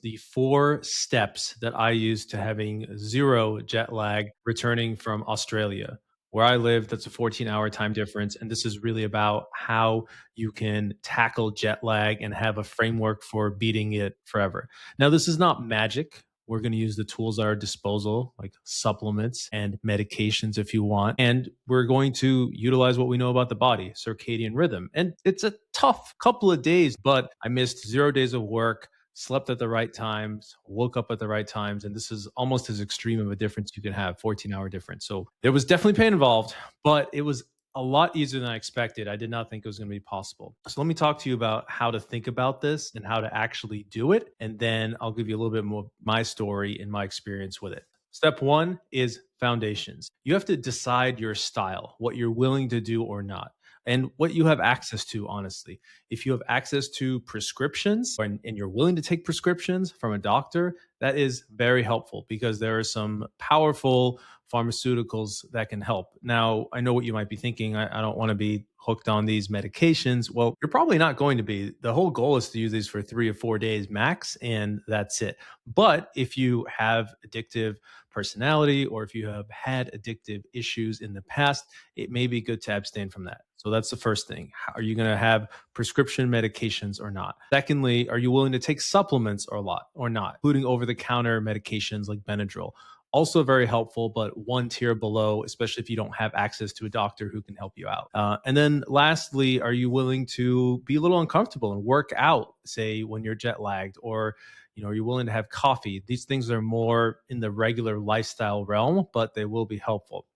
The 4 steps that I use to having zero jet lag returning from Australia. Where I live, that's a 14-hour time difference. And this is really about how you can tackle jet lag and have a framework for beating it forever. Now, this is not magic. We're going to use the tools at our disposal, like supplements and medications if you want. And we're going to utilize what we know about the body, circadian rhythm. And it's a tough couple of days, but I missed 0 days of work, slept at the right times, woke up at the right times. And this is almost as extreme of a difference you can have, 14-hour difference. So there was definitely pain involved, but it was a lot easier than I expected. I did not think it was going to be possible. So let me talk to you about how to think about this and how to actually do it. And then I'll give you a little bit more my story and my experience with it. Step one is foundations. You have to decide your style, what you're willing to do or not, and what you have access to, honestly. If you have access to prescriptions and you're willing to take prescriptions from a doctor, that is very helpful because there are some powerful pharmaceuticals that can help. Now, I know what you might be thinking. I don't want to be hooked on these medications. Well, you're probably not going to be. The whole goal is to use these for 3 or 4 days max, and that's it. But if you have addictive personality or if you have had addictive issues in the past, it may be good to abstain from that. So that's the first thing. Are you going to have prescription medications or not? Secondly, are you willing to take supplements or not, including over the counter medications like Benadryl? Also very helpful, but one tier below, especially if you don't have access to a doctor who can help you out. And then lastly, are you willing to be a little uncomfortable and work out, say when you're jet lagged, or are you willing to have coffee? These things are more in the regular lifestyle realm, but they will be helpful.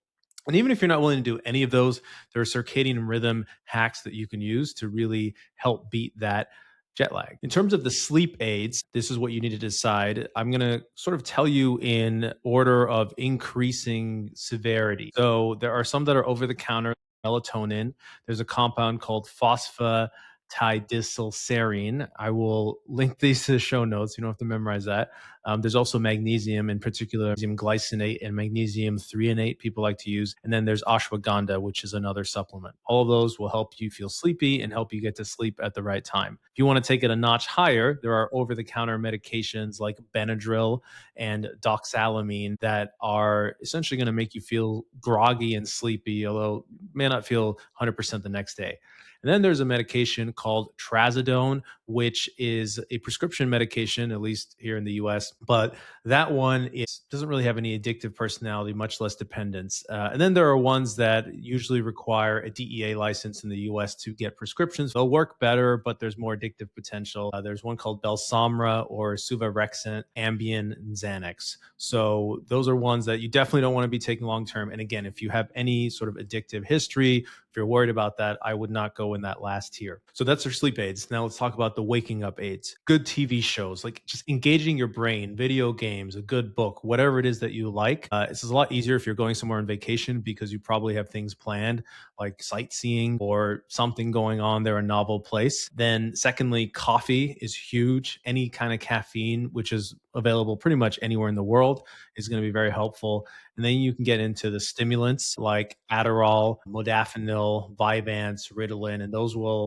And even if you're not willing to do any of those, there are circadian rhythm hacks that you can use to really help beat that jet lag. In terms of the sleep aids, this is what you need to decide. I'm going to sort of tell you in order of increasing severity. So there are some that are over the counter, melatonin. There's a compound called phosphatidylserine. I will link these to the show notes. You don't have to memorize that. There's also magnesium, in particular, magnesium glycinate and magnesium threonate people like to use. And then there's ashwagandha, which is another supplement. All of those will help you feel sleepy and help you get to sleep at the right time. If you want to take it a notch higher, there are over the counter medications like Benadryl and doxalamine that are essentially going to make you feel groggy and sleepy, although you may not feel 100% the next day. And then there's a medication called trazodone, which is a prescription medication, at least here in the US. But that one doesn't really have any addictive personality, much less dependence. And then there are ones that usually require a DEA license in the US to get prescriptions. They'll work better, but there's more addictive potential. There's one called Belsomra or Suvorexant, Ambien, and Xanax. So those are ones that you definitely don't want to be taking long term. And again, if you have any sort of addictive history, if you're worried about that, I would not go in that last tier. So that's our sleep aids. Now let's talk about the waking up aids. Good TV shows, like just engaging your brain, video games, a good book, whatever it is that you like. This is a lot easier if you're going somewhere on vacation because you probably have things planned like sightseeing or something going on there, a novel place. Then secondly, coffee is huge. Any kind of caffeine, which is available pretty much anywhere in the world, is going to be very helpful. And then you can get into the stimulants like Adderall, modafinil, Vyvanse, Ritalin, and those will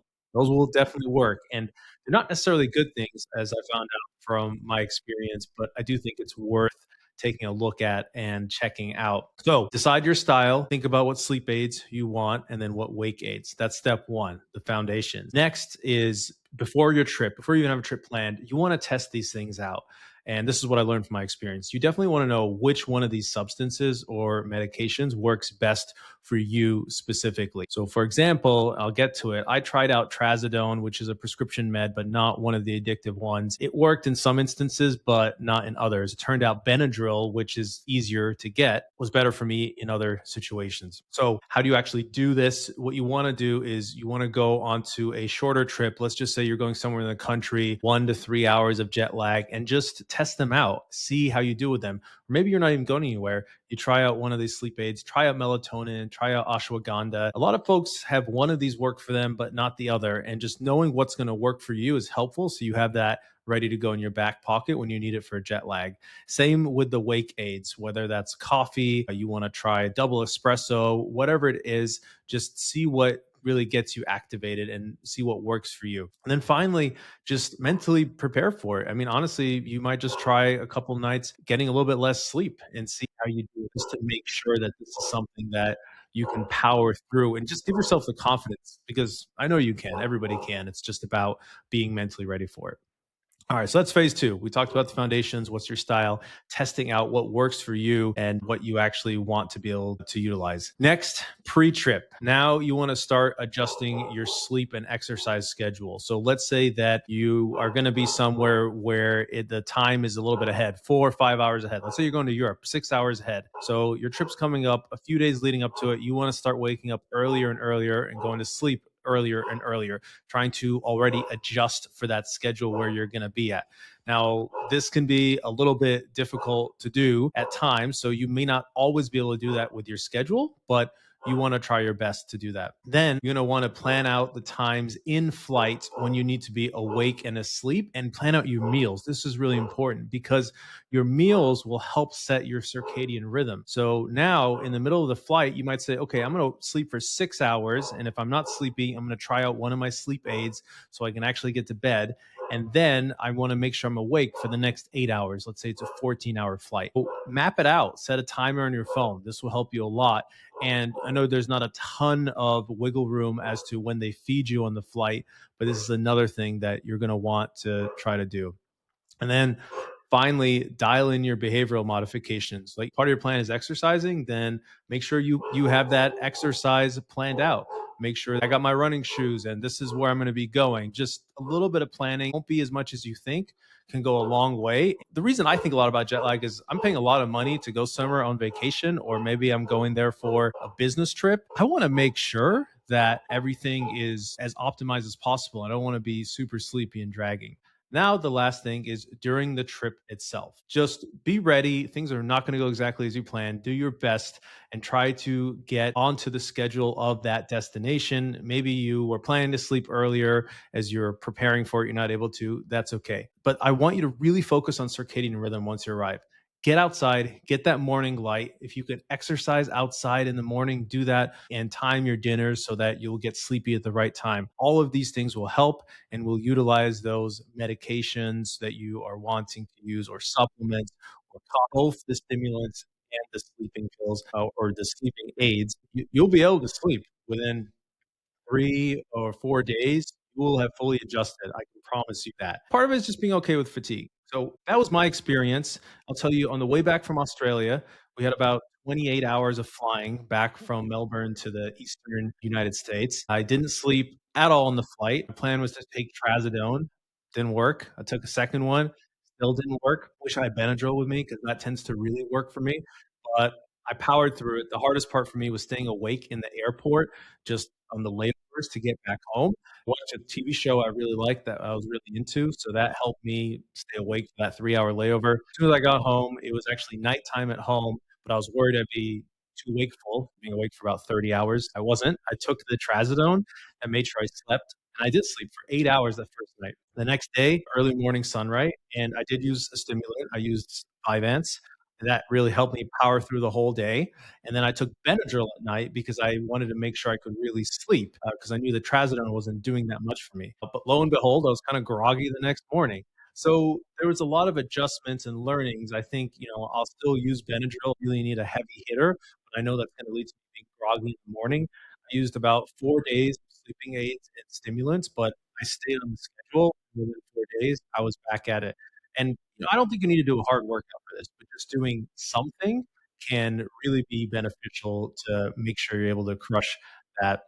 definitely work. And they're not necessarily good things, as I found out from my experience, but I do think it's worth taking a look at and checking out. So decide your style, think about what sleep aids you want, and then what wake aids. That's step one, the foundation. Next is before your trip, before you even have a trip planned, you want to test these things out. And this is what I learned from my experience. You definitely want to know which one of these substances or medications works best for you specifically. So, for example, I'll get to it. I tried out trazodone, which is a prescription med, but not one of the addictive ones. It worked in some instances, but not in others. It turned out Benadryl, which is easier to get, was better for me in other situations. So, how do you actually do this? What you want to do is you want to go onto a shorter trip. Let's just say you're going somewhere in the country, 1 to 3 hours of jet lag, and just test them out, see how you do with them. Or maybe you're not even going anywhere. You try out one of these sleep aids, try out melatonin, try out ashwagandha. A lot of folks have one of these work for them, but not the other. And just knowing what's going to work for you is helpful. So you have that ready to go in your back pocket when you need it for jet lag. Same with the wake aids, whether that's coffee, you want to try double espresso, whatever it is, just see what really gets you activated and see what works for you. And then finally, just mentally prepare for it. I mean, honestly, you might just try a couple nights getting a little bit less sleep and see how you do, just to make sure that this is something that you can power through, and just give yourself the confidence, because I know you can. Everybody can. It's just about being mentally ready for it. All right, so that's phase two. We talked about the foundations, what's your style, testing out what works for you and what you actually want to be able to utilize. Next, pre trip. Now you want to start adjusting your sleep and exercise schedule. So let's say that you are going to be somewhere where the time is a little bit ahead, 4 or 5 hours ahead. Let's say you're going to Europe, 6 hours ahead. So your trip's coming up a few days leading up to it. You want to start waking up earlier and earlier and going to sleep earlier and earlier, trying to already adjust for that schedule where you're going to be at. Now, this can be a little bit difficult to do at times, so you may not always be able to do that with your schedule, but you want to try your best to do that. Then you're going to want to plan out the times in flight when you need to be awake and asleep, and plan out your meals. This is really important because your meals will help set your circadian rhythm. So now in the middle of the flight, you might say, okay, I'm going to sleep for 6 hours. And if I'm not sleepy, I'm going to try out one of my sleep aids so I can actually get to bed. And then I want to make sure I'm awake for the next 8 hours. Let's say it's a 14-hour flight. So map it out, set a timer on your phone. This will help you a lot. And I know there's not a ton of wiggle room as to when they feed you on the flight, but this is another thing that you're going to want to try to do. And then finally, dial in your behavioral modifications. Like, part of your plan is exercising, then make sure you have that exercise planned out. Make sure I got my running shoes and this is where I'm going to be going. Just a little bit of planning, won't be as much as you think, can go a long way. The reason I think a lot about jet lag is I'm paying a lot of money to go somewhere on vacation, or maybe I'm going there for a business trip. I want to make sure that everything is as optimized as possible. I don't want to be super sleepy and dragging. Now, the last thing is during the trip itself. Just be ready. Things are not going to go exactly as you plan. Do your best and try to get onto the schedule of that destination. Maybe you were planning to sleep earlier as you're preparing for it. You're not able to. That's okay. But I want you to really focus on circadian rhythm once you arrive. Get outside, get that morning light. If you could exercise outside in the morning, do that, and time your dinners so that you'll get sleepy at the right time. All of these things will help, and will utilize those medications that you are wanting to use, or supplements, or both the stimulants and the sleeping pills, or the sleeping aids. You'll be able to sleep within 3 or 4 days. You will have fully adjusted. I can promise you that. Part of it is just being okay with fatigue. So that was my experience. I'll tell you, on the way back from Australia, we had about 28 hours of flying back from Melbourne to the eastern United States. I didn't sleep at all on the flight. My plan was to take trazodone. Didn't work. I took a second one. Still didn't work. Wish I had Benadryl with me, because that tends to really work for me. But I powered through it. The hardest part for me was staying awake in the airport, just on the layovers to get back home. Watch a TV show I really liked that I was really into, so that helped me stay awake for that 3-hour layover. As soon as I got home, it was actually nighttime at home, but I was worried I'd be too wakeful, being awake for about 30 hours. I wasn't. I took the trazodone and made sure I slept, and I did sleep for 8 hours that first night. The next day, early morning sunlight, and I did use a stimulant. I used Vyvanse. That really helped me power through the whole day. And then I took Benadryl at night because I wanted to make sure I could really sleep, because I knew the trazodone wasn't doing that much for me. But lo and behold, I was kind of groggy the next morning. So there was a lot of adjustments and learnings. I think, I'll still use Benadryl. Really need a heavy hitter, but I know that's going to lead to me being groggy in the morning. I used about 4 days of sleeping aids and stimulants, but I stayed on the schedule. Within 4 days, I was back at it. And I don't think you need to do a hard workout for this, but just doing something can really be beneficial to make sure you're able to crush that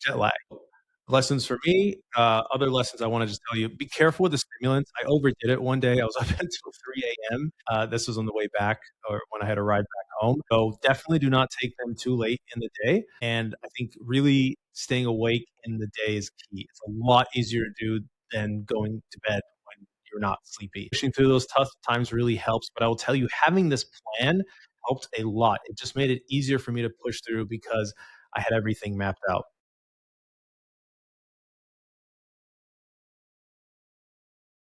jet lag. Lessons for me, other lessons I want to just tell you: be careful with the stimulants. I overdid it one day. I was up until 3 a.m. This was on the way back, or when I had a ride back home. So definitely do not take them too late in the day. And I think really staying awake in the day is key. It's a lot easier to do than going to bed when you're not sleepy. Pushing through those tough times really helps. But I will tell you, having this plan helped a lot. It just made it easier for me to push through because I had everything mapped out.